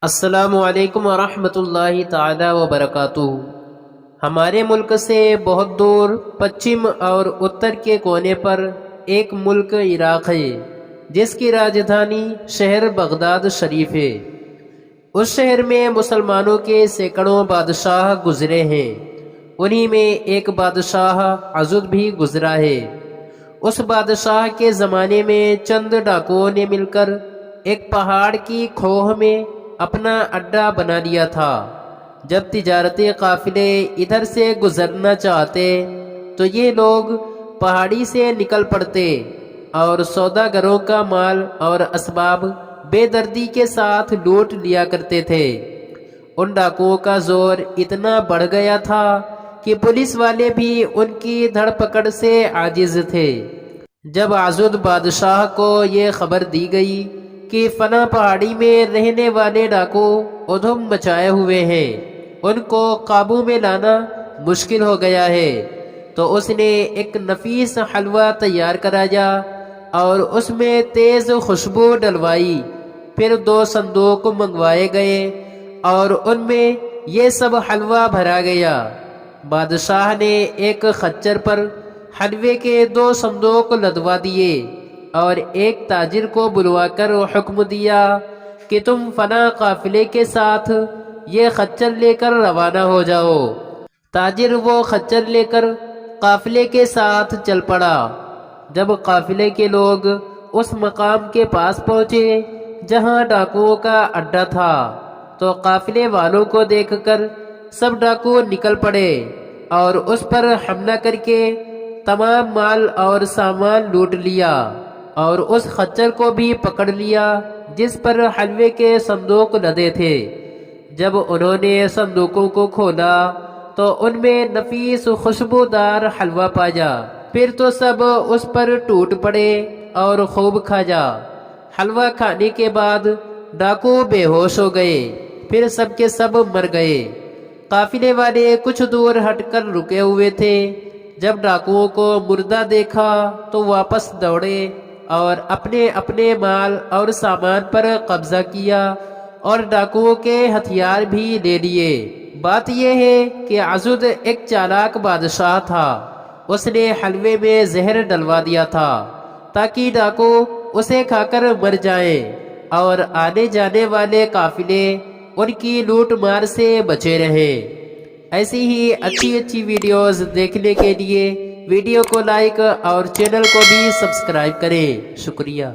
السلام علیکم ورحمۃ اللہ تعالی وبرکاتہ۔ ہمارے ملک سے بہت دور پچھم اور اتر کے کونے پر ایک ملک عراق ہے جس کی راجدھانی شہر بغداد شریف ہے۔ اس شہر میں مسلمانوں کے سینکڑوں بادشاہ گزرے ہیں، انہی میں ایک بادشاہ عضد بھی گزرا ہے۔ اس بادشاہ کے زمانے میں چند ڈاکوؤں نے مل کر ایک پہاڑ کی کھوہ میں اپنا اڈا بنا لیا تھا۔ جب تجارتی قافلے ادھر سے گزرنا چاہتے تو یہ لوگ پہاڑی سے نکل پڑتے اور سوداگروں کا مال اور اسباب بے دردی کے ساتھ لوٹ لیا کرتے تھے۔ ان ڈاکوؤں کا زور اتنا بڑھ گیا تھا کہ پولیس والے بھی ان کی دھڑ پکڑ سے عاجز تھے۔ جب عضد بادشاہ کو یہ خبر دی گئی کہ فلاں پہاڑی میں رہنے والے ڈاکو ادھم مچائے ہوئے ہیں، ان کو قابو میں لانا مشکل ہو گیا ہے، تو اس نے ایک نفیس حلوہ تیار کرایا اور اس میں تیز خوشبو ڈلوائی۔ پھر 2 صندوق منگوائے گئے اور ان میں یہ سب حلوہ بھرا گیا۔ بادشاہ نے ایک خچر پر حلوے کے 2 صندوق لدوا دیے اور ایک تاجر کو بلوا کر حکم دیا کہ تم فلاں قافلے کے ساتھ یہ خچر لے کر روانہ ہو جاؤ۔ تاجر وہ خچر لے کر قافلے کے ساتھ چل پڑا۔ جب قافلے کے لوگ اس مقام کے پاس پہنچے جہاں ڈاکوؤں کا اڈا تھا تو قافلے والوں کو دیکھ کر سب ڈاکو نکل پڑے اور اس پر حملہ کر کے تمام مال اور سامان لوٹ لیا اور اس خچر کو بھی پکڑ لیا جس پر حلوے کے صندوق لدے تھے۔ جب انہوں نے صندوقوں کو کھولا تو ان میں نفیس خوشبودار حلوہ پایا۔ پھر تو سب اس پر ٹوٹ پڑے اور خوب کھایا۔ حلوہ کھانے کے بعد ڈاکو بے ہوش ہو گئے، پھر سب کے سب مر گئے۔ قافلے والے کچھ دور ہٹ کر رکے ہوئے تھے۔ جب ڈاکوؤں کو مردہ دیکھا تو واپس دوڑے اور اپنے اپنے مال اور سامان پر قبضہ کیا اور ڈاکوؤں کے ہتھیار بھی لے لیے۔ بات یہ ہے کہ عضد ایک چالاک بادشاہ تھا، اس نے حلوے میں زہر ڈلوا دیا تھا تاکہ ڈاکو اسے کھا کر مر جائیں اور آنے جانے والے قافلے ان کی لوٹ مار سے بچے رہیں۔ ایسی ہی اچھی ویڈیوز دیکھنے کے لیے ویڈیو کو لائک اور چینل کو بھی سبسکرائب کریں۔ شکریہ۔